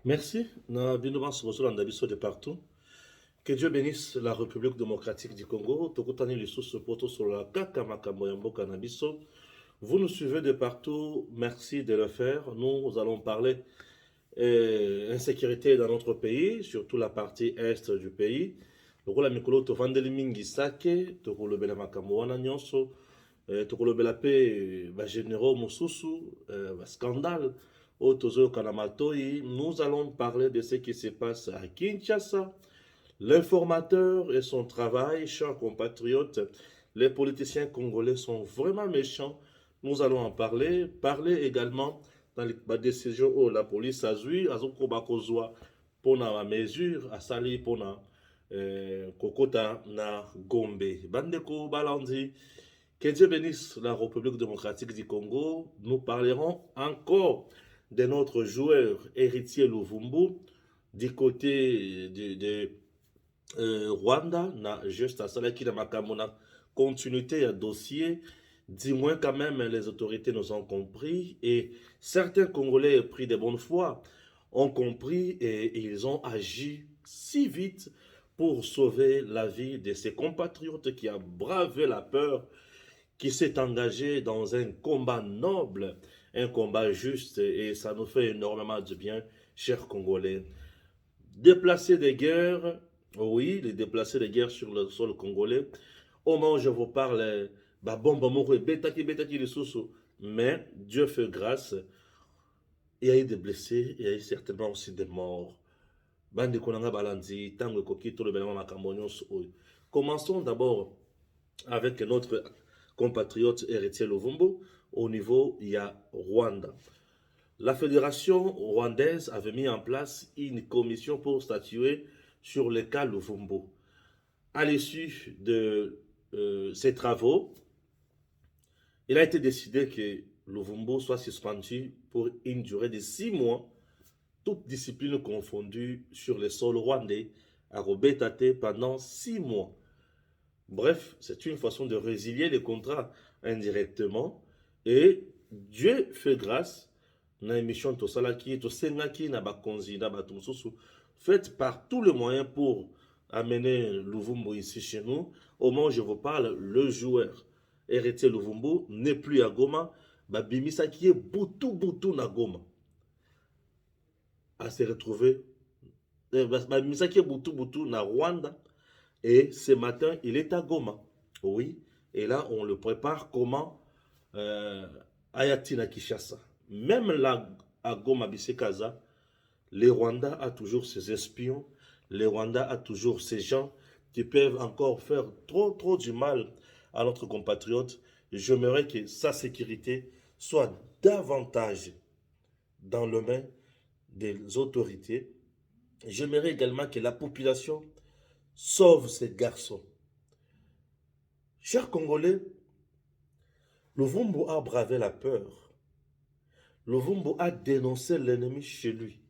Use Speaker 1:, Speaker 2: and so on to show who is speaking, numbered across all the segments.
Speaker 1: Merci. Na bino sur Andabiso de partout. Que Dieu bénisse la République démocratique du Congo. Tokotani les sources poto sur la kaka makambo ya mboka na biso. Vous nous suivez de partout. Merci de le faire. Nous allons parler insécurité dans notre pays, surtout la partie est du pays. Lokola mikolo tovandeli mingi sake, tokolobela makambo wana nyonso, tokolobela pe ba généraux mosusu, ba scandale au tozo kanamatoi. Nous allons parler de ce qui se passe à Kinshasa. L'informateur et son travail, chers compatriotes, les politiciens congolais sont vraiment méchants. Nous allons en parler. Parler également dans les décisions où la police a joué, à Zokobakozwa, pour la mesure, à Sali, pour la Kokota, na Gombe. Bandeko Balandi, que Dieu bénisse la République démocratique du Congo. Nous parlerons encore de notre joueur héritier Luvumbu du côté de Rwanda na juste à cela qui na makambo na continuité à dossier du moins quand même les autorités nous ont compris et certains Congolais pris de bonne foi ont compris et ils ont agi si vite pour sauver la vie de ces compatriotes qui a bravé la peur, qui s'est engagé dans un combat noble, un combat juste et ça nous fait énormément de bien, chers Congolais. Déplacés des guerres, oui, les déplacés des guerres sur le sol congolais. Au moment où je vous parle, bah bomba moko betaki les sous. Mais Dieu fait grâce. Il y a eu des blessés, il y a eu certainement aussi des morts. Bande konanga balandi, tango koki to le belama makambo nyonso oyo. Commençons d'abord avec notre compatriote héritier Lovumbo. Au niveau, il y a Rwanda. La fédération rwandaise avait mis en place une commission pour statuer sur le cas Luvumbo. À l'issue de ces travaux, il a été décidé que Luvumbo soit suspendu pour une durée de 6 mois, toutes disciplines confondues sur le sol rwandais, à Robetate pendant 6 mois. Bref, c'est une façon de résilier les contrats indirectement et Dieu fait grâce na émission tosalaki tosengaki na bakonzi na bato mosusu faites par tous les moyens pour amener Luvumbu ici chez nous. Au moment où je vous parle, le joueur héritier Luvumbu n'est plus à Goma, babimisaki ye butu na Goma à se retrouver babimisaki ye butu na Rwanda et ce matin il est à Goma. Oui, et là on le prépare comment Ayati na Kinshasa. Même là, à Goma Bisekaza, les Rwandais a toujours ses espions, les Rwandais a toujours ces gens qui peuvent encore faire trop du mal à notre compatriote. J'aimerais que sa sécurité soit davantage dans le main des autorités. J'aimerais également que la population sauve ces garçons. Chers Congolais, Luvumbu a bravé la peur. Luvumbu a dénoncé l'ennemi chez lui.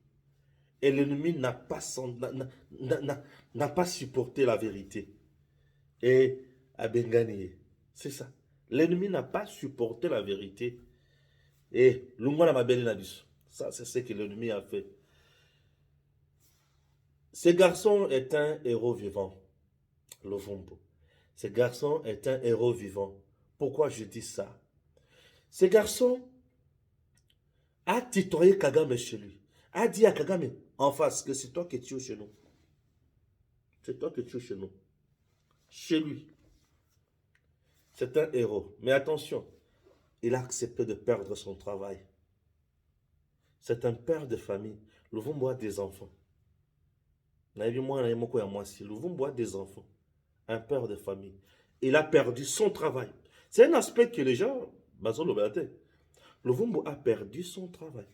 Speaker 1: Et l'ennemi n'a pas supporté la vérité. Et a bien gagné. C'est ça. L'ennemi n'a pas supporté la vérité. Et l'Ungwana m'a bien dit. Ça, c'est ce que l'ennemi a fait. Ce garçon est un héros vivant. Luvumbu. Ce garçon est un héros vivant. Pourquoi je dis ça? Ce garçon a tutoyé Kagame chez lui. A dit à Kagame en face que c'est toi qui tues chez nous. C'est toi qui tues chez nous. Chez lui. C'est un héros. Mais attention, il a accepté de perdre son travail. C'est un père de famille. Luvumbu a des enfants. Luvumbu a des enfants. Un père de famille. Il a perdu son travail. C'est un aspect que les gens... Luvumbu a perdu son travail.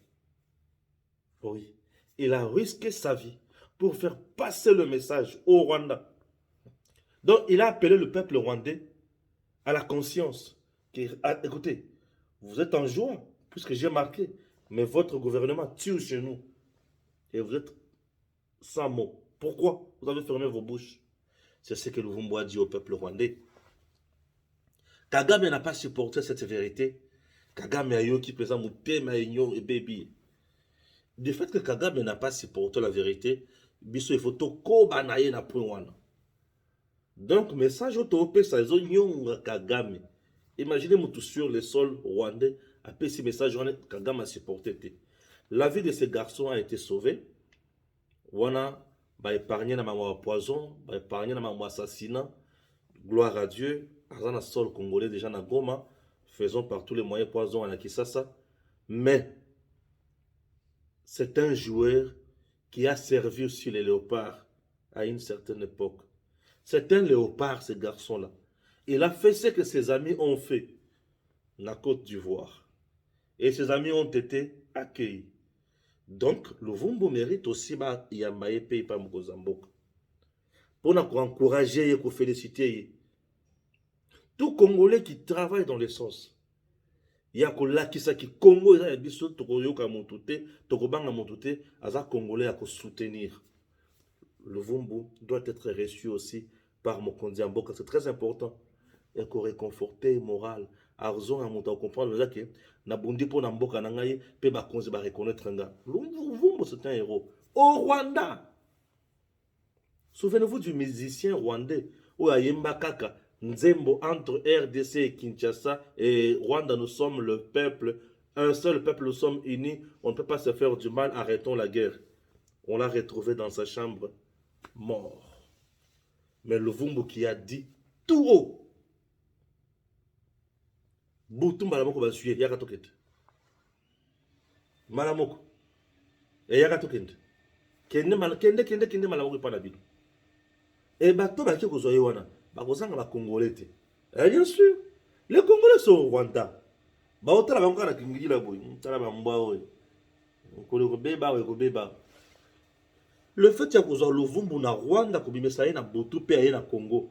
Speaker 1: Oui. Il a risqué sa vie pour faire passer le message au Rwanda. Donc, il a appelé le peuple rwandais à la conscience. Écoutez, vous êtes en joie, puisque j'ai marqué, mais votre gouvernement tue chez nous. Et vous êtes sans mots. Pourquoi vous avez fermé vos bouches? C'est ce que Luvumbu a dit au peuple rwandais. Kagame n'a pas supporté cette vérité. Kagame a eu qui présente Moutema et baby. Du fait que Kagame n'a pas supporté la vérité, biso il faut to ko banaye na point wana. Donc message au topé ça zo nyonga Kagame. Imaginez moi tout sur le sol rwandais après ce message Kagame a supporté. La vie de ces garçons a été sauvée. Wana ba épargné na maman poison, ba épargné na maman assassinat. Gloire à Dieu. Azana sol congolais déjà na Goma, faisons par tous les moyens poison à Kisasa. Mais c'est un joueur qui a servi aussi les léopards à une certaine époque. C'est un léopard, ce garçon-là. Il a fait ce que ses amis ont fait na Côte d'Ivoire. Et ses amis ont été accueillis. Donc, le Vumbu mérite aussi Yambaye Pays par Mkozamboka. Pour encourager et pour féliciter. Tout Congolais qui travaille dans le sens. Il y a qui Congo, il y a des choses qui Congolais à soutenir. Le Vumbu doit être reçu aussi par Mokondi Mboka. C'est très important. Et qu'on réconforter moral. Arzo a monté à comprendre que na bondi pour Mboka nangaye pe ba konzi ba reconnaître nga. Le Vumbu c'est un héros. Au Rwanda. Souvenez-vous du musicien rwandais où Yemba Kaka Nzembo entre RDC et Kinshasa et Rwanda, nous sommes le peuple, un seul peuple, nous sommes unis, on ne peut pas se faire du mal, arrêtons la guerre. On l'a retrouvé dans sa chambre, mort. Mais le Vumbu qui a dit tout haut, Boutou Malamoko va suivre, Yaka Tokent. Malamoko, et Yaka Tokent. Kende Malamoko pas la vie. Et bateau baki kozoye wana. Bakozanga ba Congolais. Et bien sûr, les Congolais sont au Rwanda. Ba otala bango na kingi la boy. Tala ba mbwa oy. Ko beba we ko beba. Le fait ya kozo Luvumbu na Rwanda ko bimesa na Botu pe na Congo.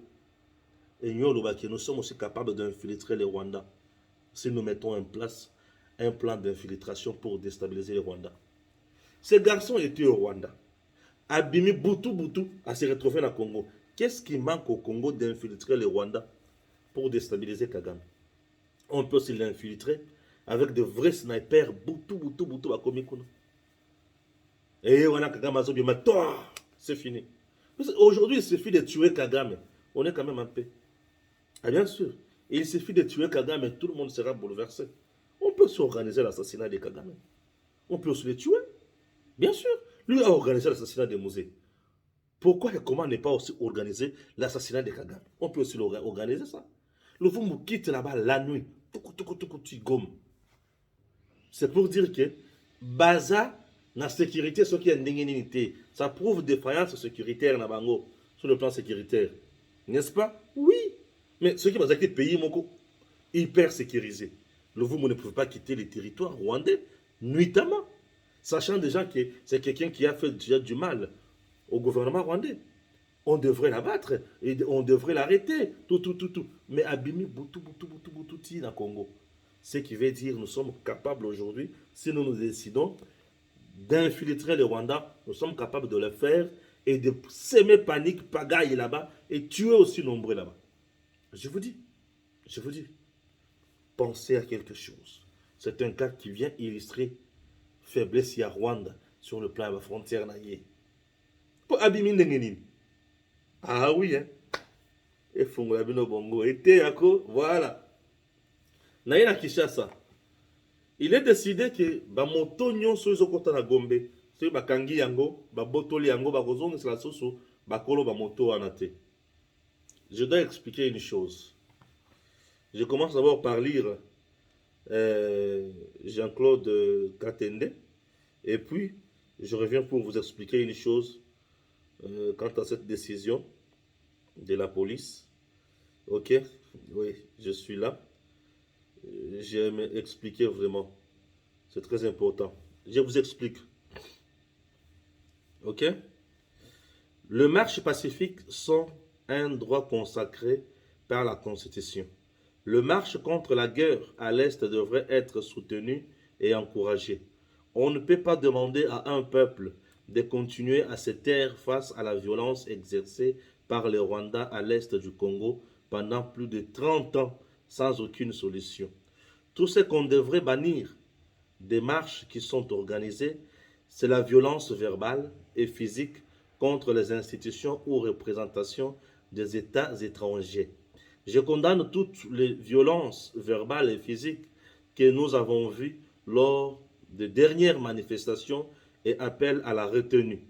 Speaker 1: Et nous sommes aussi capables d'infiltrer les Rwandais si nous mettons en place un plan d'infiltration pour déstabiliser les Rwandais. Ces garçons étaient au Rwanda. Abimi Boutou à se retrouver dans le Congo. Qu'est-ce qui manque au Congo d'infiltrer les Rwandais pour déstabiliser Kagame? On peut aussi l'infiltrer avec de vrais snipers. Boutou, Bakomikuno. Et on a Kagame à Zobima. C'est fini. Aujourd'hui, il suffit de tuer Kagame. On est quand même en paix. Ah, bien sûr. Il suffit de tuer Kagame et tout le monde sera bouleversé. On peut s'organiser l'assassinat de Kagame. On peut aussi le tuer. Bien sûr. Lui a organisé l'assassinat de Mouzé. Pourquoi et comment ne pas aussi organiser l'assassinat de Kagame? On peut aussi organiser ça. Le Vumbu quitte là-bas la nuit. C'est pour dire que Baza, la sécurité, ce qui est indemnité, ça prouve défaillance sécuritaire sur le plan sécuritaire. N'est-ce pas? Oui. Mais ce qui va être pays hyper sécurisé. Le Vumbu ne peut pas quitter les territoires rwandais nuitamment. Sachant déjà que c'est quelqu'un qui a fait déjà du mal au gouvernement rwandais. On devrait l'abattre, et on devrait l'arrêter, tout. Mais Abimi Boutou, dans le Congo. Ce qui veut dire nous sommes capables aujourd'hui, si nous nous décidons d'infiltrer les Rwandais, nous sommes capables de le faire et de s'aimer panique, pagaille là-bas et tuer aussi nombreux là-bas. Je vous dis, pensez à quelque chose. C'est un cas qui vient illustrer faiblesse à Rwanda sur le plan de la frontière naïe. Pour Abimi Ndengenin. Ah oui, hein. Et Fongola Bino Bongo. Et Théako, voilà. Naïe na Kishasa. Il est décidé que Bamoto Nyon Sozo Kota na Gombe. C'est Bakangi Yango, Babotoli Yango, Bakozong, c'est la soso, Bakolo Bamoto Anate. Je dois expliquer une chose. Je commence d'abord par lire Jean-Claude Katende. Et puis, je reviens pour vous expliquer une chose quant à cette décision de la police. Ok, oui, je suis là. J'aime expliquer vraiment. C'est très important. Je vous explique. Ok? Le marche pacifique sont un droit consacré par la Constitution. Le marche contre la guerre à l'Est devrait être soutenu et encouragé. On ne peut pas demander à un peuple de continuer à se taire face à la violence exercée par les Rwandais à l'Est du Congo pendant plus de 30 ans sans aucune solution. Tout ce qu'on devrait bannir des marches qui sont organisées, c'est la violence verbale et physique contre les institutions ou représentations des États étrangers. Je condamne toutes les violences verbales et physiques que nous avons vues lors des dernières manifestations et appelle à la retenue.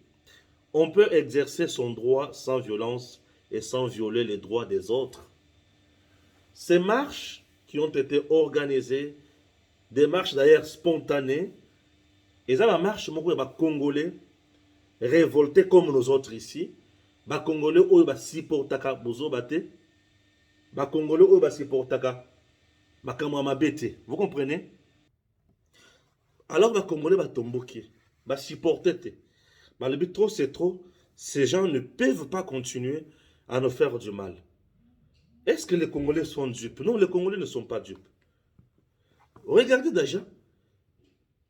Speaker 1: On peut exercer son droit sans violence et sans violer les droits des autres. Ces marches qui ont été organisées, des marches d'ailleurs spontanées, et ça, la marche, beaucoup de Congolais révoltés comme nous autres ici, les Congolais qui supportent les bozo bate, les Congolais qui supportent les Kamama bete. Vous comprenez? Alors les Congolais qui tomboki, qui supportent. Mais le but trop, c'est trop. Ces gens ne peuvent pas continuer à nous faire du mal. Est-ce que les Congolais sont dupes? Non, les Congolais ne sont pas dupes. Regardez déjà,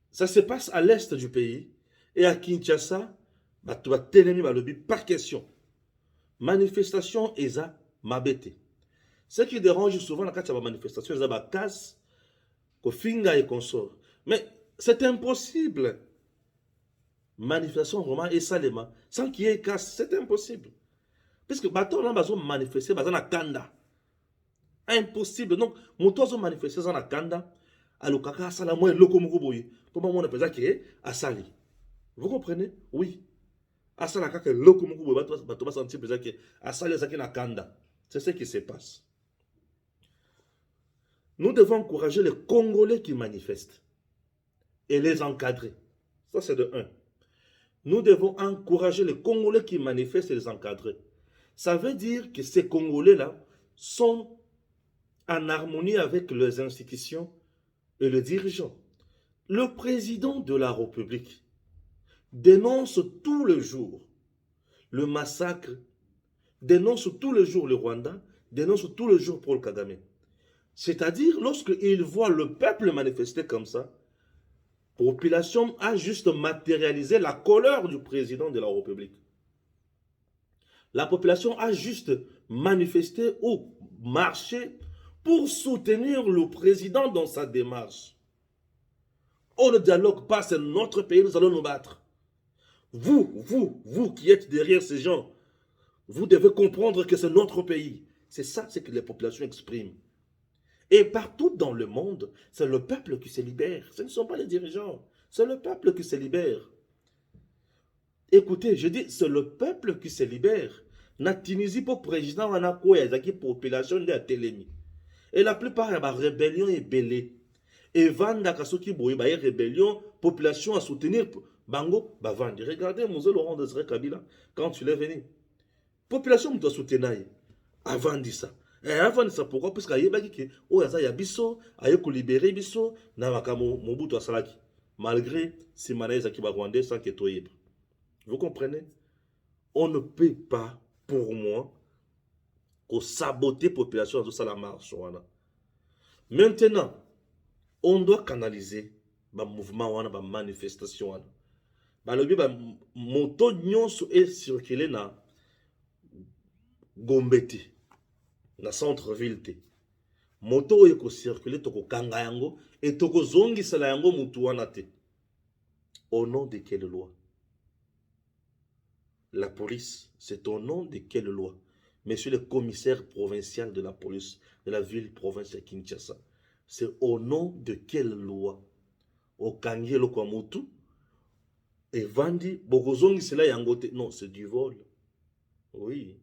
Speaker 1: ça se passe à l'est du pays et à Kinshasa, tu vas télémi par question. Manifestation eza mabete. Ce qui dérange souvent dans la manifestation, c'est la casse, finga et consort. Mais c'est impossible. Manifestation vraiment et salema, sans qu'il y ait casse, c'est impossible. Puisque bateau là, ils manifester, ils ont kanda. Impossible. Donc, mon toit manifester, ils ont kanda. Alors, kaka asala moi loko mukuboyi. Pour moi, on appelle ça qui est asali. Vous comprenez? Oui. Asala kaka loko mukuboyi. Bateau va sentir que asali ça qui na kanda. C'est ce qui se passe. Nous devons encourager les Congolais qui manifestent et les encadrer. Ça, c'est de 1. Nous devons encourager les Congolais qui manifestent et les encadrer. Ça veut dire que ces Congolais-là sont en harmonie avec leurs institutions et le dirigeant. Le président de la République dénonce tous les jours le massacre, dénonce tous les jours le Rwanda, dénonce tous les jours Paul Kagame. C'est-à-dire, lorsqu'il voit le peuple manifester comme ça, la population a juste matérialisé la colère du président de la République. La population a juste manifesté ou marché pour soutenir le président dans sa démarche. On ne dialogue pas, c'est notre pays, nous allons nous battre. Vous qui êtes derrière ces gens, vous devez comprendre que c'est notre pays. C'est ça, c'est que les populations expriment. Et partout dans le monde, c'est le peuple qui se libère. Ce ne sont pas les dirigeants, c'est le peuple qui se libère. Écoutez, je dis, c'est le peuple qui se libère. Na Tunisie, pour président, on a quoi? Il y a une population de la télémie. Et la plupart, il y a une rébellion et belé. Et Vanda Kasoki Boye, il y a une rébellion, population à soutenir. Bango, bah Vandi. Regardez, Mousse Laurent Désiré Kabila, quand il est venu. Population doit soutenir. Avant de ça. Et avant de ça, pourquoi? Parce qu'il y a des gens qui ont biso, qui ont libéré biso, na makamo Mobutu Asalaki. Malgré ces malaises qui vont rwandais sans que toi. Vous comprenez? On ne peut pas, pour moi, saboter la population dans ça la marche. Maintenant, on doit canaliser le mouvement, la manifestation. Le moto nyonso est circulé na Gombeti, na centre-ville. Moto est circulé toko kanga yango et toko zongi sala yango mutu wana te. Au nom de quelle loi? La police, c'est au nom de quelle loi? Monsieur le commissaire provincial de la police de la ville-province de Kinshasa, c'est au nom de quelle loi? Au kangi lo kwa mutu et vandi bokozongi sela yangote. Non, c'est du vol. Oui,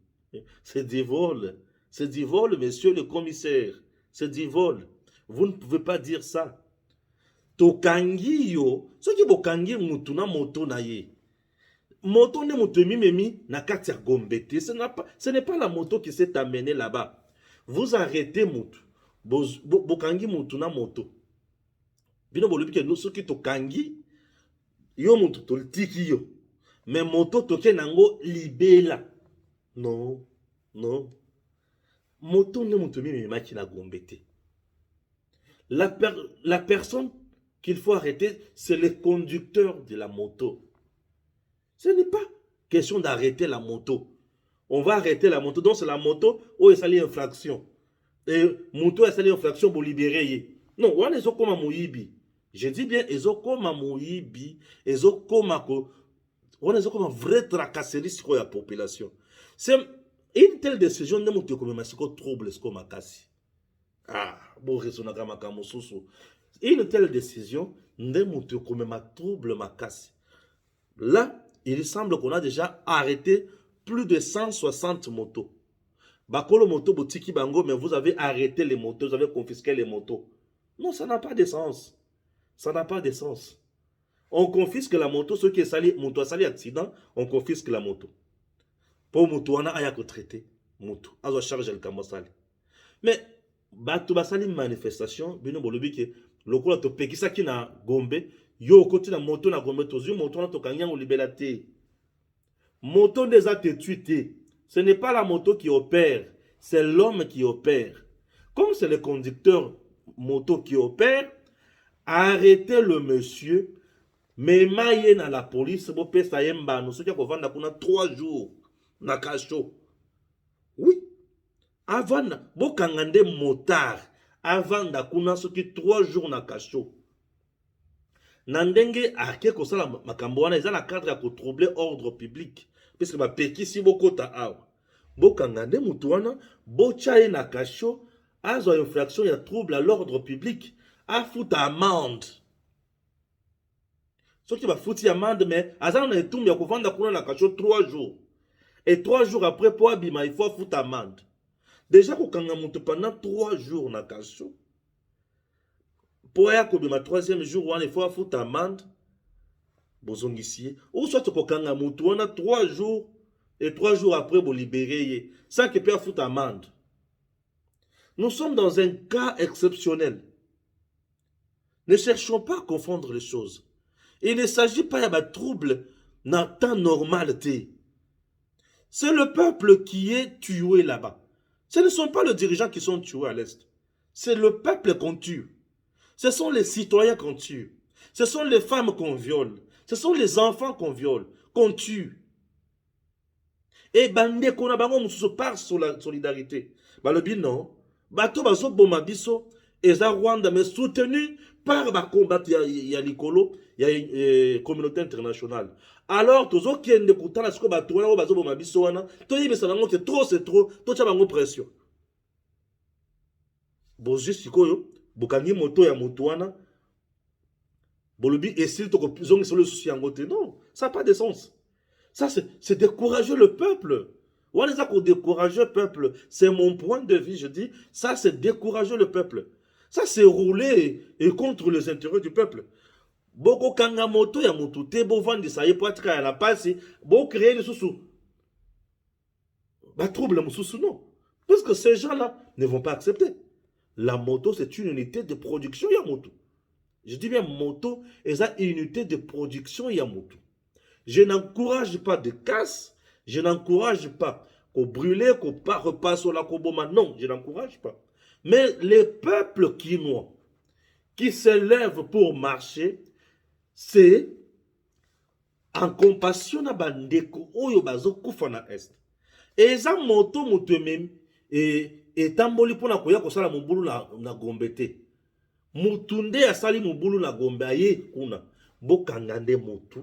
Speaker 1: c'est du vol. C'est du vol, monsieur le commissaire. C'est du vol. Vous ne pouvez pas dire ça. Tokangi yo, ce qui bokangi mutu na moto na ye. Moto ne moto mimi na katia gombete. Ce n'est pas la moto qui s'est amenée là-bas. Vous arrêtez mutu. Bokangi mutu na moto. Bino bolubi ke nous ce qui tokangi yo mutu toltiki yo. Mais moto toke nango libela. Non, non. Moto ne moto mimi maki na gombete. La personne qu'il faut arrêter, c'est le conducteur de la moto. Ce n'est pas question d'arrêter la moto. On va arrêter la moto. Donc c'est la moto où il s'allie infraction. Et moto il s'allie infraction pour libérer. Non, on est comme un mouibi. Je dis bien, ezokoma moyibi, ezokoma ko, on est comme une vraie tracasserie sur la population. C'est une telle décision de monter comme un trouble ce comme makasi. Ah, bon raisonnement comme soso. Une telle décision de monter comme un trouble makasi. Là, il semble qu'on a déjà arrêté plus de 160 motos. Bakolo moto botiki bango, mais vous avez arrêté les motos, vous avez confisqué les motos. Non, ça n'a pas de sens. Ça n'a pas de sens. On confisque la moto, ceux qui sali, moto a sali accident, on confisque la moto. Pour moto, on a aya ko traité moto. Azo charge le kamosali. Mais bato basali manifestation, bino bolobi ke lokola to pekisa ki na Gombe, yo koti na moto na Gombe tozu moto na to kanyango libelate. Moto des a tué. Ce n'est pas la moto qui opère, c'est l'homme qui opère. Comme c'est le conducteur moto qui opère, arrêtez le monsieur. Mais maïe na la police, bo pesa yemba, nous sommes qu'on vendre 3 jours na cacho. Oui. Avant, bo kangande motard, avant da kuna soki 3 jours na cacho. Nandenge ake ko sala makambo wana eza na cadre ya ko troubler ordre public. Parce que ba peki si boko ta awa. Bo kangande mutu wana, bo chaye na cacho, azo infraction ya trouble à l'ordre public, a futa amende. Ce qui va foutre amende, mais Azan est tout, mais qu'on vend la cacho 3 jours. Et 3 jours après, pour abima, il faut foutre amende. Déjà, quand on monte pendant 3 jours na cacho, pour y ma 3e jour, il faut foutre amende. Bozong ici. Ou soit quand on monte 3 jours, et 3 jours après, vous libérez. Sans que peut foutre amende. Nous sommes dans un cas exceptionnel. Ne cherchons pas à confondre les choses. Il ne s'agit pas de trouble dans le temps normal. C'est le peuple qui est tué là-bas. Ce ne sont pas les dirigeants qui sont tués à l'Est. C'est le peuple qu'on tue. Ce sont les citoyens qu'on tue. Ce sont les femmes qu'on viole. Ce sont les enfants qu'on viole, qu'on tue. Et bande qu'on a bango mususu par solidarité. Bah le non. Bato bazo boma biso eza Rwanda mais soutenu par ba combat ya likolo ya communauté internationale. Alors tozo kende kutana siko bato wana bazo boma biso wana to yebesa bango que trop c'est trop to cha bango pression. Bozi sikoyo bokangi moto ya moto wana bolobi esil to ko zongi sur le souci yangote. Non, ça n'a pas de sens. Ça c'est décourager le peuple. On les a pour décourager le peuple. C'est mon point de vue, je dis. Ça, c'est décourager le peuple. Ça, c'est rouler et contre les intérêts du peuple. Boko kanga moto ya moto te bo vandi ça y peut être à la passe. Bo créer les sous-sous. Bah trouble mon sous non. Parce que ces gens-là ne vont pas accepter. La moto, c'est une unité de production ya moto. Je dis bien moto, et ça une unité de production ya moto. Je n'encourage pas de casse. Je n'encourage pas qu'on brûle, qu'on repasse au Lakoboma. Non, je n'encourage pas. Mais les peuples quinois qui s'élèvent pour marcher, c'est en compassion à bandeko oyo bazo kufa na est. Et ça moto même et tamboli pona koya ko sala mobulu na Gombe te. Mutunde asali mobulu na Gombe aye kuna. Bokangande motu,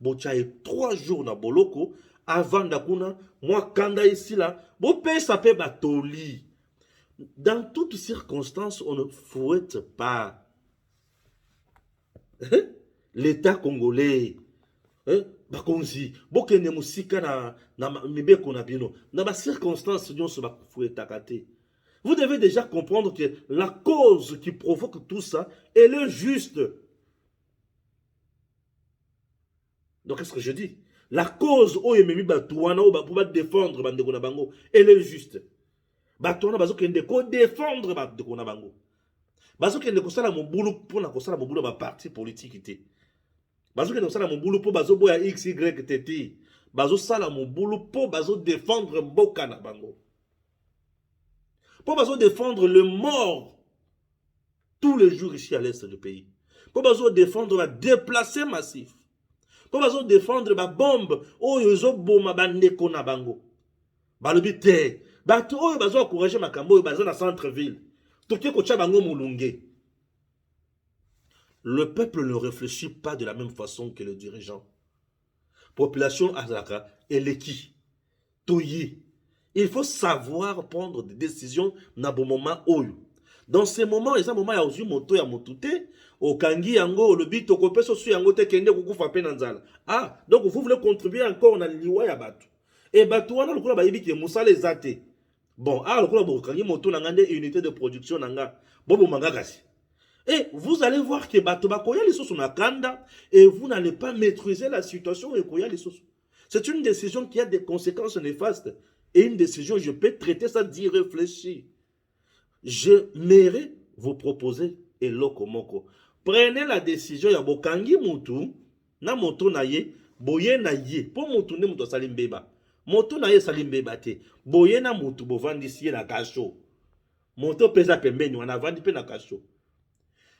Speaker 1: bochaye 3 jours na boloko. Avant d'akuna, moi, kanda ici là, bon paye ça paye batoli. Dans toutes circonstances, on ne fouette pas l'État congolais. Bakonzi, bokene musika na mibeko na bino. Dans les circonstances, on se va fouette akate. Vous devez déjà comprendre que la cause qui provoque tout ça, elle est juste. Donc, qu'est-ce que je dis? La cause oyo memi batouana pour défendre bandeko na bango, elle est juste. Batouana bazo kende ko défendre bandeko na bango. Bazo kende ko sala mobulu pour na ko sala mobulu ba parti politique té. Bazo kende ko sala mobulu pour bazo boya XY tété. Bazo sala mobulu pour bazo défendre mboka na bango. Pour bazo défendre le mort tous les jours ici à l'est du pays. Pour bazo défendre la déplacé massif. Pour bazo défendre ba bombe oyo zo boma bandeko na bango. Balobi te. Bato oyo bazo encourager makambo oyo bazo na centre ville. Toke ko tcha bango mulunge. Le peuple ne réfléchit pas de la même façon que le dirigeant. Population Azaka et l'équipe. Toyi. Il faut savoir prendre des décisions dans bon moment. Dans ces moments, et ça moment, il y a aussi moto ya motute. Au kangi yango, le bit au kopé sosu yango te kende kukufa pe nanzala. Ah, donc vous voulez contribuer encore na liwa ya batu. Et batu wana lukula ba yibi ke musale zate. Bon, ah lukula bo kangi moto nangande unité de production nanga. Bobo manga kasi. Et vous allez voir que batu bakoya les sosu na kanda et vous n'allez pas maîtriser la situation et koya les sosu. C'est une décision qui a des conséquences néfastes. Et une décision, je peux traiter ça d'y réfléchir. Je m'irai vous proposer et lokomoko. Prenez la décision ya bokangi mutu na moto na ye, boye na ye. Po mutu ne mutu salimbeba. Moto na ye salimbeba te. Boye na mutu bovandisi ye na kasho. Moto pesa pembeni wana vandi pe na kasho.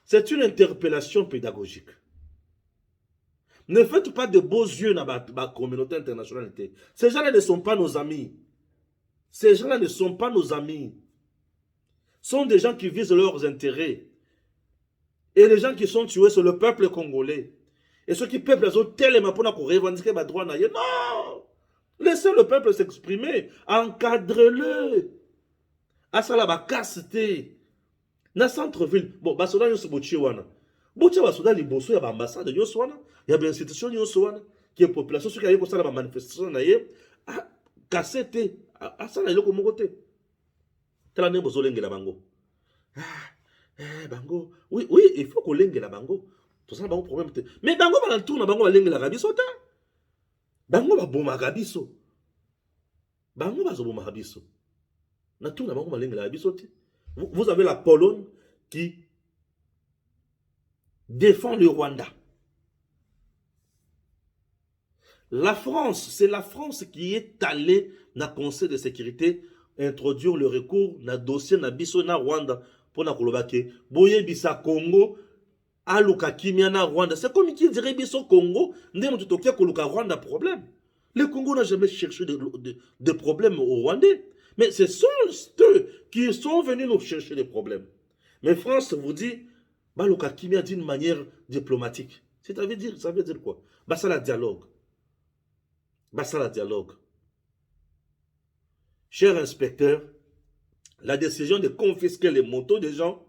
Speaker 1: C'est une interpellation pédagogique. Ne faites pas de beaux yeux dans la communauté internationale. Ces gens-là ne sont pas nos amis. Ces gens-là ne sont pas nos amis. Ce sont des gens qui visent leurs intérêts. Et les gens qui sont tués, c'est le peuple congolais. Et ceux qui peuplent, ils ont tellement pour revendiquer les droits. Non! Laissez le peuple s'exprimer. Encadrez-le. À ça, là, casse-té. Dans le centre-ville, bon, Basoda, c'est Bochiwana. Bochi Basoda, les bosso, il y a l'ambassade, il y a une institution, qui est une population, ceux qui ont une manifestation, casse-té. Ah, ça, là, il y a un côté. Tala ne bozo lengi la bango. Bango. Oui, oui, il faut qu'on lengi la bango. Tout ça, bango problème. Mais bango va dans tourne, bango va lengi la rabiso ta. Bango va boma rabiso. Bango va zo boma rabiso. Na tourne, bango va lengi la rabiso te. Vous avez la Pologne qui défend le Rwanda. La France, c'est la France qui est allée dans le Conseil de sécurité introduire le recours na dossier na biso na Rwanda pour na kolobake boye bisa Congo aluka kimia na Rwanda. C'est comme qui dirait biso Congo ndé mutu tokia koluka Rwanda problème. Le Congo n'a jamais cherché de problèmes au Rwandais. Mais ce sont eux qui sont venus nous chercher des problèmes. Mais France vous dit baluka kimia d'une manière diplomatique. Ça veut dire quoi? Bah ça la dialogue. Bah ça la dialogue. Cher inspecteur, la décision de confisquer les motos des gens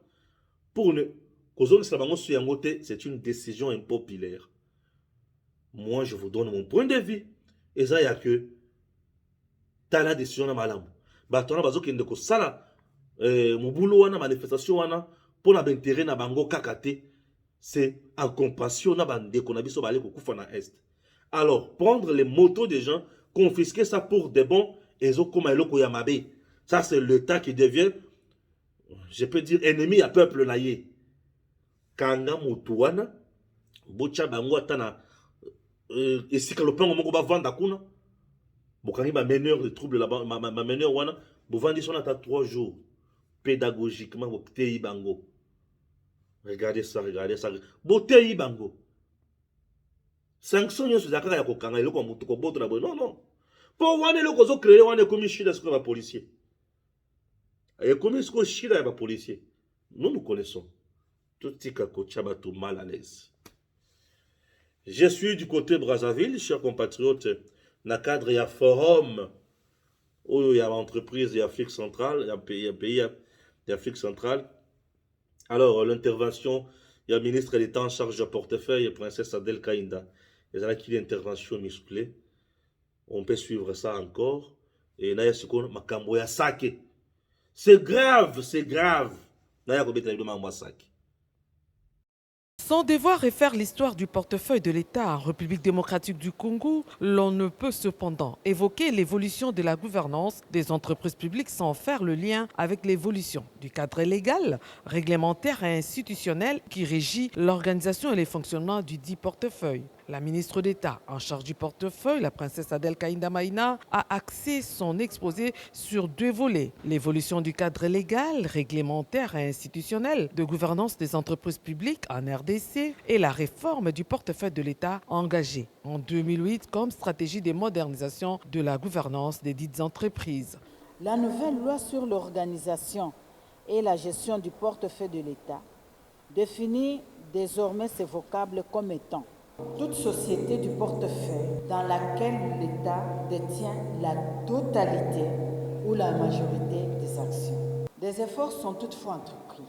Speaker 1: pour ne... c'est une décision impopulaire. Moi, je vous donne mon point de vue. Et ça, il y a que... T'as la décision de malam. Bah, tu as besoin de ça. Mon boulot, la manifestation, pour l'intérêt na bango kakate, c'est en compassion na bande qu'on a vu sur balé pour na est. Alors, prendre les motos des gens, confisquer ça pour des bons... Ça, c'est l'État qui devient, je peux dire, ennemi à peuple naïe. Kanga Moutouana, Bocha Bangouatana, et si que le plan on va vendre à Kuna, Bokani ma meneur de troubles là-bas, ma meneur wana, vous vendez son à 3 jours, pédagogiquement, vous téi bango. Regardez ça. Botéi bango. Sanction, y'a ce zakara ya kokanga, il y a boto là-bas. Non. Pour wane le kozo créé wane comme chida ce que va policier. Et comme ce que chida va policier. Nous connaissons. Tout tika kochaba tout mal à l'aise. Je suis du côté Brazzaville, chers compatriotes. Dans le cadre, il y a forum. Où il y a entreprise, il y a Afrique centrale, il y a pays d'Afrique centrale. Alors, l'intervention, il y a le ministre d'État en charge du portefeuille, princesse Adel Kainda. Il y a qui l'intervention musclée. On peut suivre ça encore. Et là, c'est grave.
Speaker 2: Sans devoir refaire l'histoire du portefeuille de l'État en République démocratique du Congo, l'on ne peut cependant évoquer l'évolution de la gouvernance des entreprises publiques sans faire le lien avec l'évolution du cadre légal, réglementaire et institutionnel qui régit l'organisation et les fonctionnements du dit portefeuille. La ministre d'État en charge du portefeuille, la princesse Adel Kainda Maïna, a axé son exposé sur 2 volets. L'évolution du cadre légal, réglementaire et institutionnel de gouvernance des entreprises publiques en RDC et la réforme du portefeuille de l'État engagé en 2008 comme stratégie de modernisation de la gouvernance des dites entreprises.
Speaker 3: La nouvelle loi sur l'organisation et la gestion du portefeuille de l'État définit désormais c'est vocable comme étant toute société du portefeuille dans laquelle l'État détient la totalité ou la majorité des actions. Des efforts sont toutefois entrepris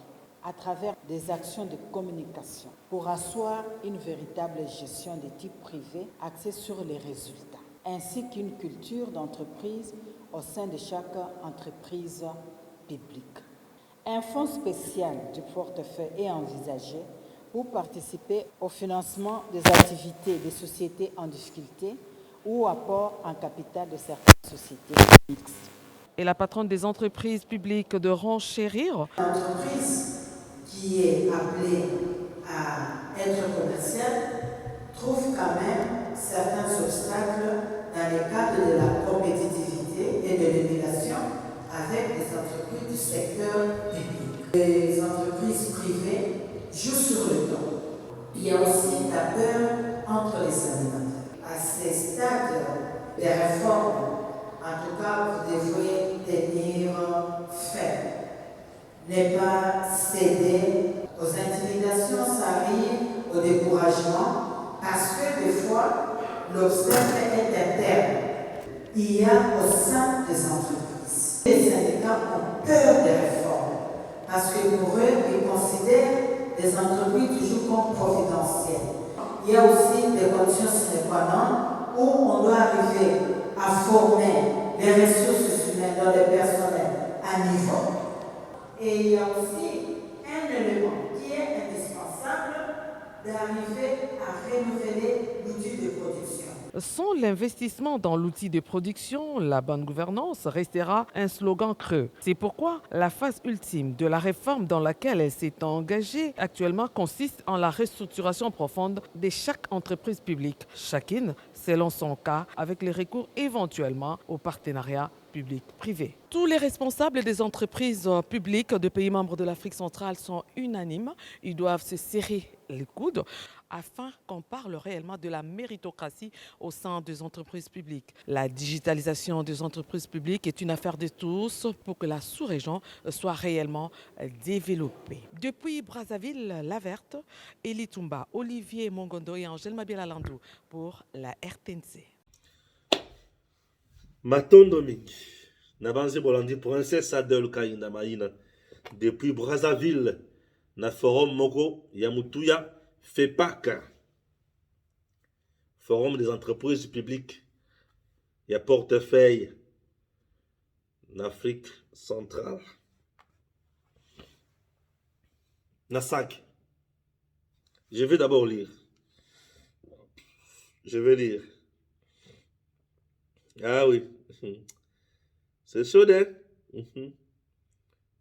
Speaker 3: à travers des actions de communication pour asseoir une véritable gestion de type privé axée sur les résultats, ainsi qu'une culture d'entreprise au sein de chaque entreprise publique. Un fonds spécial du portefeuille est envisagé pour participer au financement des activités des sociétés en difficulté ou au apport en capital de certaines sociétés mixtes.
Speaker 2: Et la patronne des entreprises publiques de renchérir.
Speaker 4: L'entreprise qui est appelée à être commerciale trouve quand même certains obstacles dans le cadre de la compétitivité et de l'émulation avec les entreprises du secteur public. Les entreprises privées jouent sur le temps. Il y a aussi la peur entre les animateurs. À ces stades des réformes, en tout cas, vous devriez tenir ferme. Ne pas céder aux intimidations, ça arrive au découragement, parce que des fois, l'obstacle est interne. Il y a au sein des entreprises. Les syndicats ont peur des réformes, parce que pour eux, ils considèrent les entreprises toujours comme providentielles. Il y a aussi des conditions sine qua non où on doit arriver à former les ressources humaines dans le personnel à niveau. Et il y a aussi un élément qui est indispensable d'arriver à renouveler l'outil de production.
Speaker 2: Sans l'investissement dans l'outil de production, la bonne gouvernance restera un slogan creux. C'est pourquoi la phase ultime de la réforme dans laquelle elle s'est engagée actuellement consiste en la restructuration profonde de chaque entreprise publique, chacune selon son cas, avec le recours éventuellement au partenariat public-privé. Tous les responsables des entreprises publiques de pays membres de l'Afrique centrale sont unanimes. Ils doivent se serrer les coudes afin qu'on parle réellement de la méritocratie au sein des entreprises publiques. La digitalisation des entreprises publiques est une affaire de tous pour que la sous-région soit réellement développée. Depuis Brazzaville, La Verte, Elie Toumba, Olivier Mongondo et Angèle Mabiala Landou pour la RTNC.
Speaker 1: Matondo mingi na banze bolandi princesse Adèle Kaina Maïna depuis Brazzaville na forum moko ya mutuya FEPAC, forum des entreprises publiques ya portefeuille en Afrique centrale na 5. Je vais d'abord lire. Je vais lire. Ah oui, c'est chaud, hein?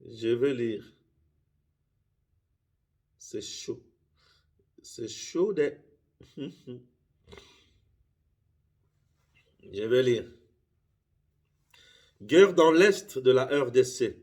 Speaker 1: Je vais lire. C'est chaud. C'est chaud, hein? Je vais lire. Guerre dans l'est de la RDC.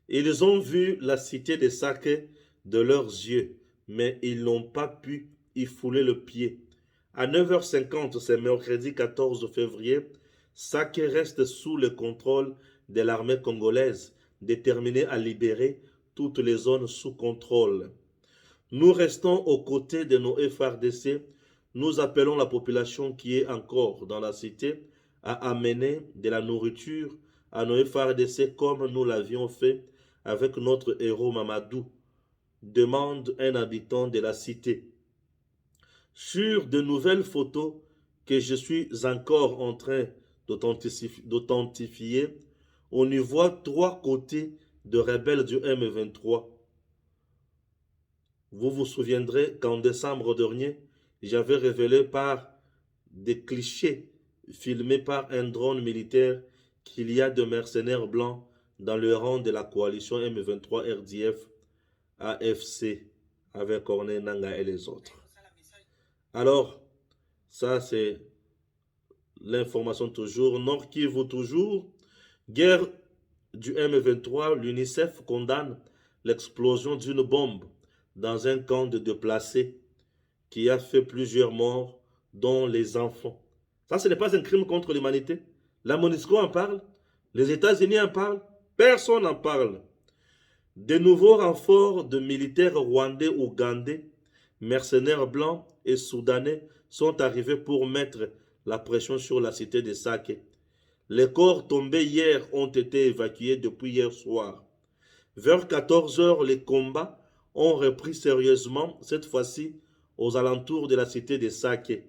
Speaker 1: Ils ont vu la cité de Sake de leurs yeux, mais ils n'ont pas pu y fouler le pied. À 9h50, c'est mercredi 14 février, Sake reste sous le contrôle de l'armée congolaise, déterminée à libérer toutes les zones sous contrôle. Nous restons aux côtés de nos FRDC. Nous appelons la population qui est encore dans la cité à amener de la nourriture à nos FRDC comme nous l'avions fait avec notre héros Mamadou, demande un habitant de la cité. Sur de nouvelles photos que je suis encore en train d'authentifier, on y voit 3 côtés de rebelles du M23. Vous vous souviendrez qu'en décembre dernier, j'avais révélé par des clichés filmés par un drone militaire qu'il y a de mercenaires blancs dans le rang de la coalition M23 RDF AFC avec Corneille Nangaa et les autres. Alors, ça c'est l'information toujours. Nord Kivu toujours. Guerre du M23, l'UNICEF condamne l'explosion d'une bombe dans un camp de déplacés qui a fait plusieurs morts, dont les enfants. Ça, ce n'est pas un crime contre l'humanité. La MONUSCO en parle, les États-Unis en parlent, personne n'en parle. De nouveaux renforts de militaires rwandais, ougandais mercenaires blancs et soudanais sont arrivés pour mettre la pression sur la cité de Sake. Les corps tombés hier ont été évacués depuis hier soir. Vers 14 heures, les combats ont repris sérieusement, cette fois-ci aux alentours de la cité de Sake.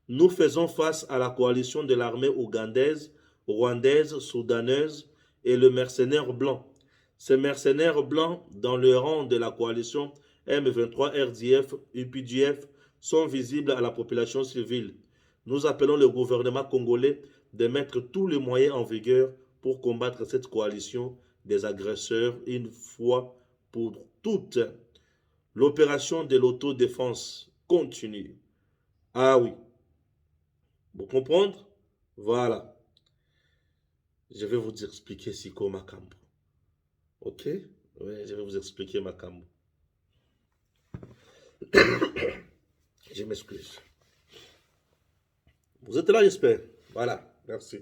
Speaker 1: Nous faisons face à la coalition de l'armée ougandaise, rwandaise, soudanaise et le mercenaire blanc. Ces mercenaires blancs, dans le rang de la coalition M23 RDF, UPDF, sont visibles à la population civile. Nous appelons le gouvernement congolais de mettre tous les moyens en vigueur pour combattre cette coalition des agresseurs une fois pour toutes. L'opération de l'autodéfense continue. Ah oui. Vous comprenez? Voilà. Je vais vous expliquer Siko Makambo. Ok? Oui, je vais vous expliquer Makambo. Je m'excuse. Vous êtes là, j'espère. Voilà, merci.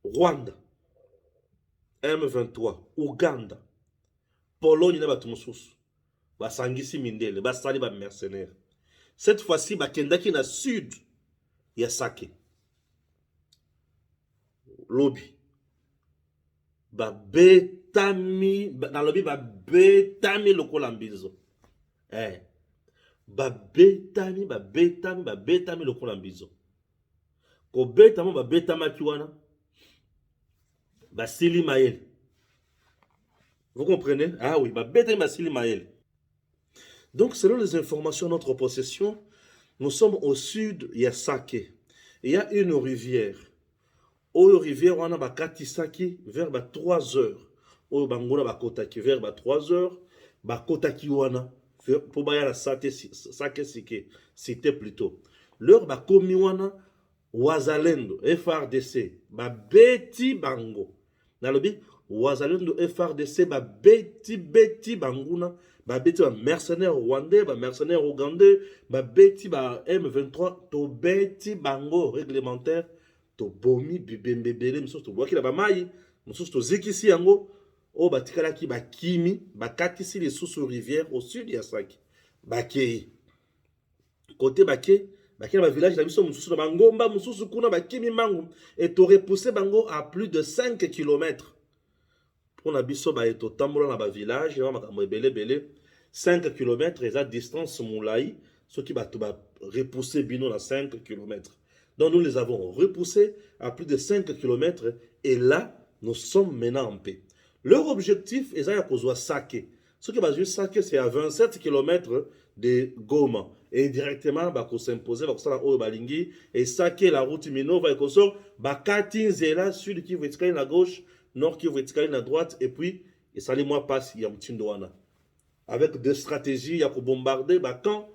Speaker 1: Rwanda, M23, Ouganda, Pologne na bato mosusu basangisi mindele basali ba mercenaires. Cette fois-ci bakendaki na sud ya Sake. Lobby babetami na lobby babetami lokola mbizo. Babetami lokola mbizo. Ko betamo babetamaki wana Basili Maël. Vous comprenez? Ah oui, Basili Maël. Donc, selon les informations de notre possession, nous sommes au sud, il y a Sake. Il y a une rivière. Au rivière, on a Bakatisaki vers 3 heures. Au Bangona Bakotaki vers 3 heures. Bakotaki wana. Pour baya la Sake Sike. C'était plutôt. L'heure Bakomi wana. Wazalendo, FRDC. Beti Bango. Nalobi, Wazalendo FRDC, beti banguna, beti mercenaires rwandais, mercenaires ougandais, beti M23, to beti bango réglementaire, to bomi bibembebele, moussous to boaki la bamayi, moussous to zikisi yango, o batikalaki bakimi, bakatisi les sous rivières au sud Yasaki, bakei. Côté bakei, bakei na village la biso moussous na bangomba, moussous kuna bakimi mangu, et to repoussé bango à plus de 5 km. Pour na biso ba eto tambola na ba village, na makambo ebele 5 km et la distance moulaï, ce qui va repousser bino na 5 km. Donc nous les avons repoussés à plus de 5 km et là nous sommes maintenant en paix. Leur objectif est à kozwa Sake. Ce qui va jouer Sake, c'est à 27 km de Goma. Et directement, bah, qu'on s'impose, bah, qu'on s'en balingi, et Sake, la route Mino, va qu'on sort, bah, Katinzela, sud qui veut être à gauche, nord qui veut être à droite, et puis, et ça les mois passent, il y a un petit douane. Avec des stratégies, il y a pour bombarder, bah, quand,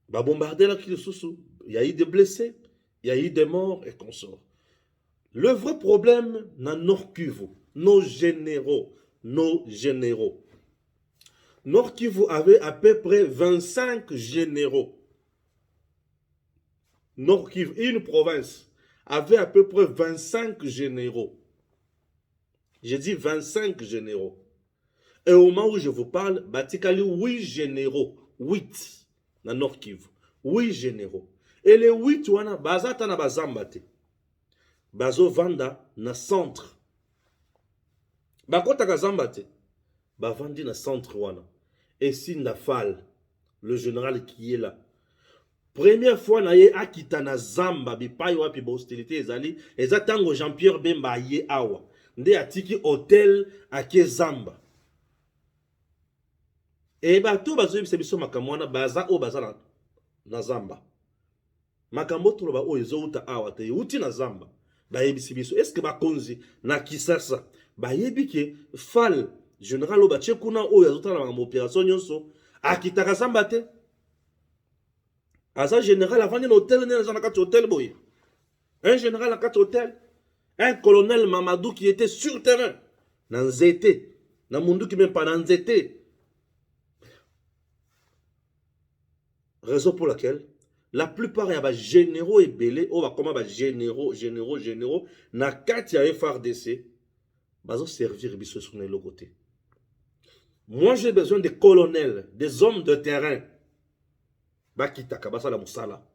Speaker 1: bah, bombarder là, qui est sous, il y a eu des blessés, il y a eu des morts, et qu'on sort. Le vrai problème, dans Nord Kivu, nos généraux, Nord Kivu avait à peu près 25 généraux. Nord Kivu, une province, avait à peu près 25 généraux. J'ai dit 25 généraux. Et au moment où je vous parle, Batikali, 8 généraux. 8 dans Nord Kivu. 8 généraux. Et les 8, wana, bazata na bazambate. Bazo vanda na centre. Bakota kazambate. Bavandi na centre wana. Et Sindafal, le général qui est là. Première fois, na ye akita na zamba, bipayi wapi ba hostilité ezali, ezatango Jean-Pierre Bemba ye awa. Nde atiki hôtel ake zamba. Et bato bazo yebisa biso makambo wana baza o baza na zamba. Makambo tolo ba o ezouta awa te uti na zamba. Ba yebisi biso est-ce que ba konzi na Kisasa ba yebike Fal général Obache kuna oyo azotala na opération nyonso akitaka zamba te. Asa général avant na hôtel na na kati hôtel boy. Un général na kati hôtel, un colonel Mamadou qui était sur terrain na Nzete, na mundu qui même pas na Nzete. Raison pour laquelle la plupart ya ba généraux et belé o ba koma ba généraux na kati ya FRDC bazo servir biso sur le côté. Moi, j'ai besoin des colonels, des hommes de terrain. Bakita kabasa la musala.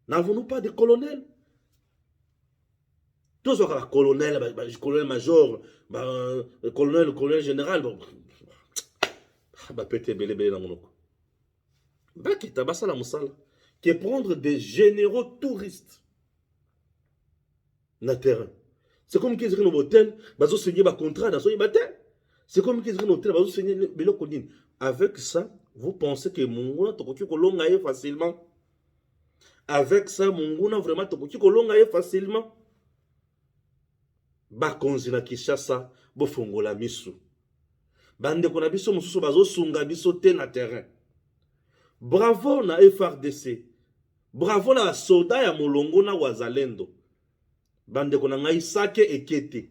Speaker 1: N'avons-nous pas de colonels? Tous les colonels, colonel major, colonel général. Pété belé belé dans mon oko. Bakita basa la musala. Qui est prendre des généraux touristes. Na terrain. C'est comme qu'ils seraient dans l'hôtel, ils ont signé un contrat dans son hôtel. C'est comme qu'ils seraient dans l'hôtel, ils ont signé le contrat. Avec ça, vous pensez que Munguna Tokoki Kolongaye facilement? Avec ça, Munguna vraiment Tokoki Kolongaye facilement? Bakonzi na Kishasa, bofongola misu. Bande kona biso mususu bazo sunga biso te na terrain. Bravo na FRDC. Bravo na soldat ya molongo na wazalendo. Bande kona ngai sake ekete.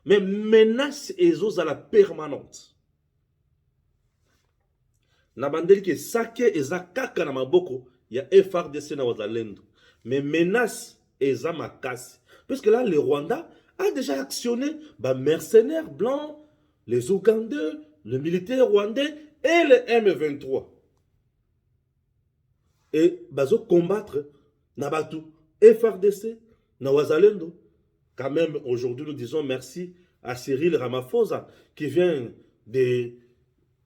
Speaker 1: Mais menace ezos à la permanente. Na bandeli ke sake eza kaka na maboko ya FRDC na wazalendo. Mais menace eza makasi. Parce que là, le Rwanda a déjà actionné les mercenaires blancs, les Ougandais, le militaire rwandais et le M23. Et bazo combattre Nabatu, FRDC, na wazalendo. Quand même, aujourd'hui, nous disons merci à Cyril Ramaphosa qui vient de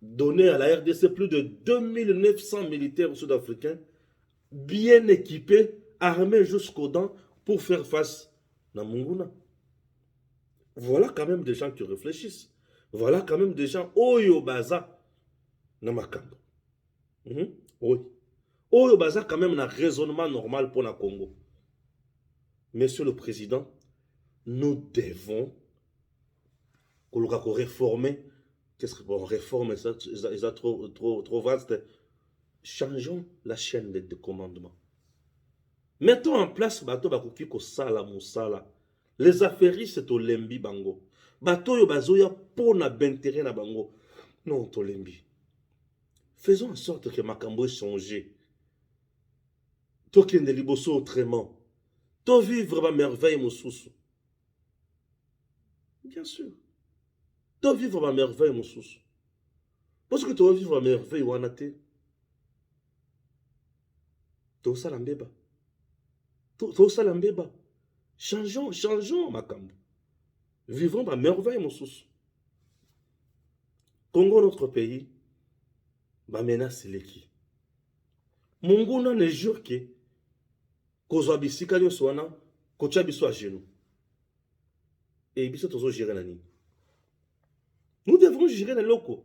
Speaker 1: donner à la RDC plus de 2900 militaires sud-africains bien équipés, armés jusqu'aux dents pour faire face à Munguna. Voilà quand même des gens qui réfléchissent. Voilà quand même des gens Oyo Baza na makambo. Oui. Oyo Baza quand même un raisonnement normal pour le Congo. Monsieur le Président, nous devons réformer. Qu'est-ce que bon, réforme ça, trop vaste. Changeons la chaîne de commandement. Mettons en place bateau bakuki ko sala musala. Les affairistes c'est au lembi bango. Bateau yo bazoya pour na bentéré na bango. Non to lembi. Faisons en sorte que makambo change. To kende liboso autrement. To vivre ma merveille mosusu. Bien sûr. To vivre ma merveille mosusu. Parce que to vivre ma merveille wana te. To sala mbeba. To sala mbeba. Changeons, makambo. Vivons ma merveille, mon sous. Congo, notre pays, ma menace, c'est qui? Munguna ne jure que Kozwa bisika nyo swana, kocha biso à genoux. Et biso tozo gérer nani. Nous devons gérer les locaux.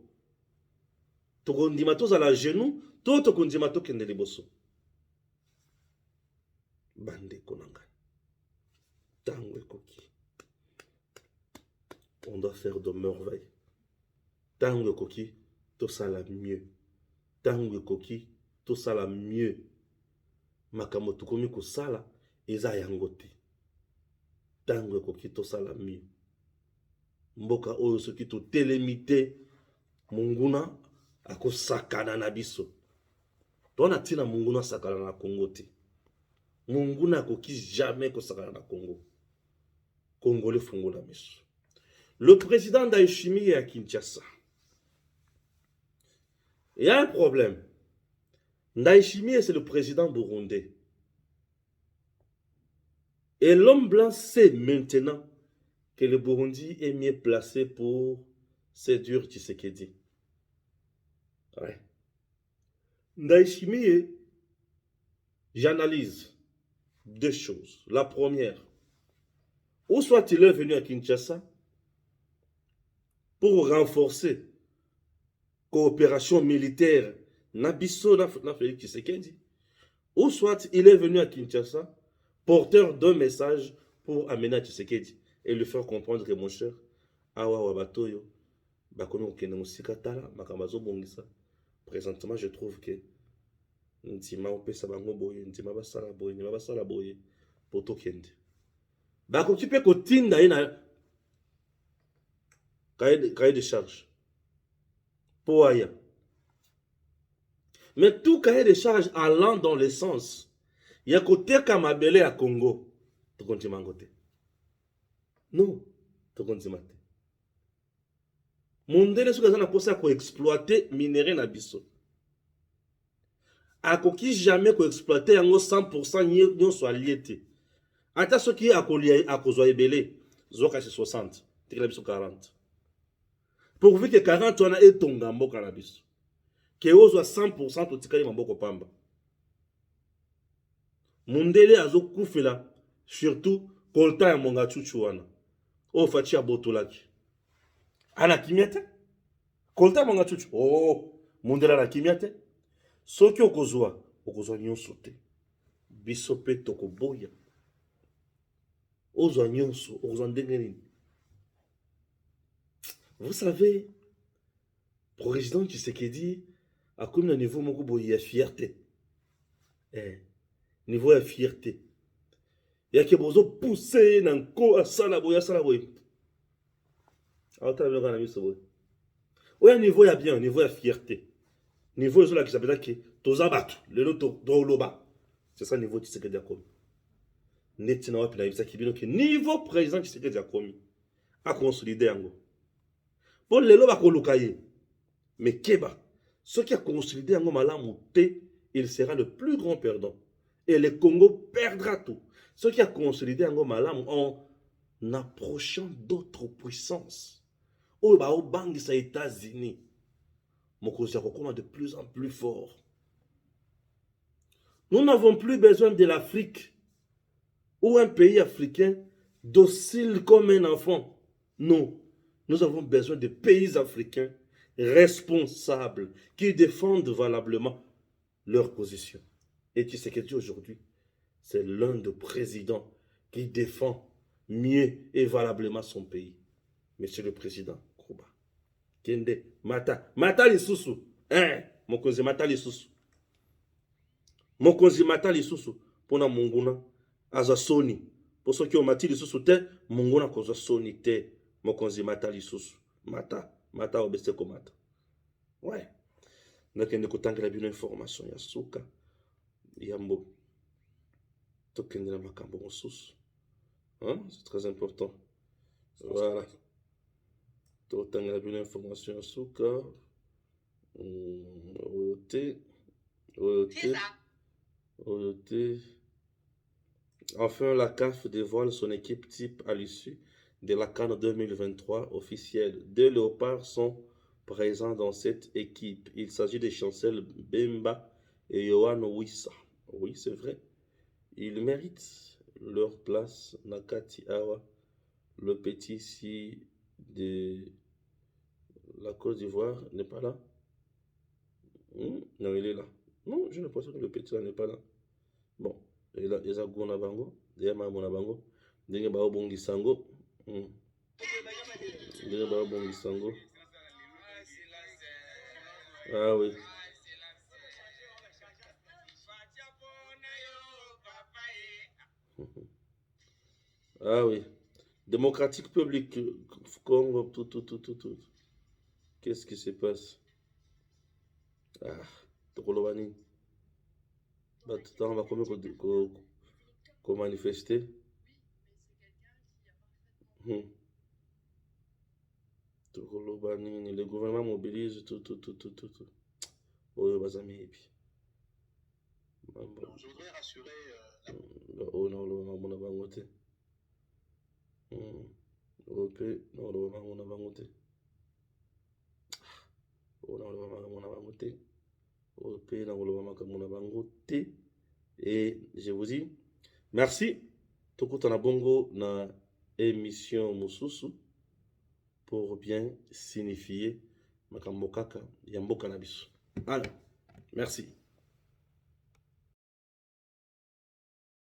Speaker 1: Tokondima toza la genoux, tokondima tokende liboso. Bande konanga. Tango koki. On doit faire de merveilles. Tango koki, tout ça la mieux. Tango koki, tout ça la mieux. Makamo tukomi ko sala, eza yangote. Tango koki, tout ça la mieux. Mboka oyo soki to télémité, munguna ako sakana na biso. Tona tina munguna sakana na Congo te. Munguna koki jamais ko sakana na Congo. Congolais fungola miso. Le président Ndayishimiye est à Kinshasa. Il y a un problème. Ndayishimiye, c'est le président burundais. Et l'homme blanc sait maintenant que le Burundi est mieux placé pour séduire Tshisekedi. Ouais. Ndayishimiye, j'analyse deux choses. La première, ou soit il est venu à Kinshasa pour renforcer coopération militaire Nabiso na Félix Tshisekedi, ou soit il est venu à Kinshasa porteur d'un message pour amener Tshisekedi et lui faire comprendre que mon cher, awa wabatoyo, bakomi okende musika tala makamazo bongisa. Présentement, je trouve que ntima opesa bango boye, ntima basala boye, ntima basala boye pour tokende. Bakoki pe kotinda ina cahier de charge. Pour aya. Mais tout cahier de charge allant dans le sens, il y a côté Kamabele à Congo. Tu continues à côté. Non, tu continues à côté. mondele soki aza na posa ya koexploite minere na biso akoki jamais koexploite yango 100% nyonso alie te ata soki akozwa ebele zoka se 60 tikela biso 40 pourvu ke 40 wana etonga mboka na biso ke ozwa 100% totikali maboko pamba mundele azokufela surtout kolta ya monga chuchu wana oyo faci abotolaki ana kimia te kolta ya monga chuchu mundele ana kimia te soki okozwa nyonso te biso mpe tokoboya ozwa nyonso okozwa ndenge nini. Vous savez, président Tshisekedi a comme un niveau moko boye ya fierté. Niveau ya fierté. Ya ke bozo pousser na nko asala boya sala boye. Ata bien kana miso boye. Oya niveau ya bien, niveau ya fierté. Niveau ezola ki sabela ke toza batu, lelo to loba. C'est ça niveau Tshisekedi a komi. Neti na wapi na yebisa kibino ke niveau président Tshisekedi a komi. A consolider yango. Bon lelo bakoluka ye. Mais Keba, ce qui a consolidé yango malamu te, il sera le plus grand perdant. Et le Congo perdra tout. Ce qui a consolidé yango malamu en approchant d'autres puissances. Oyo ba obangisa États-Unis. Mokozi akokoma de plus en plus fort. Nous n'avons plus besoin de l'Afrique ou un pays africain docile comme un enfant. Non. Nous avons besoin de pays africains responsables qui défendent valablement leur position. Et tu sais que aujourd'hui, c'est l'un des présidents qui défend mieux et valablement son pays. Monsieur le Président Kouba. Kende, mata lisusu. Mokonzi mata lisusu. Mokonzi mata lisusu. Pona munguna, aza soni. Pour ceux qui ont mati lisusu te, munguna koza soni te. Mokonzi mata lisusu. Mata obeste komata. Ouais. Nakende kotangela bino information ya suka. Yambo. Tokendela makambo mosusu. C'est très important. Voilà. Totangela bino information ya suka. Oyote. Enfin, la CAF dévoile son équipe type à l'issue de la CAN 2023 officielle. 2 léopards sont présents dans cette équipe. Il s'agit de Chancel Bemba et Yohan Wissa. Oui, c'est vrai. Ils méritent leur place. Nakati Awa, le petit ici de la Côte d'Ivoire, n'est pas là. Non, il est là. Non, je ne pense pas que le petit là n'est pas là. Bon, il a Gona Bango, il y a Mamona Bango, il y a Bongi Sango. Ah oui. Ah oui. Démocratique public Congo, tout. Qu'est-ce qui se passe? Tokolobani. On va comment manifester? Le gouvernement mobilise tout. Je
Speaker 5: voudrais rassurer
Speaker 1: et je vous dis merci. Tokutana bongo na émission Mususu pour bien signifier makambo kaka ya mboka na biso. Alors, merci.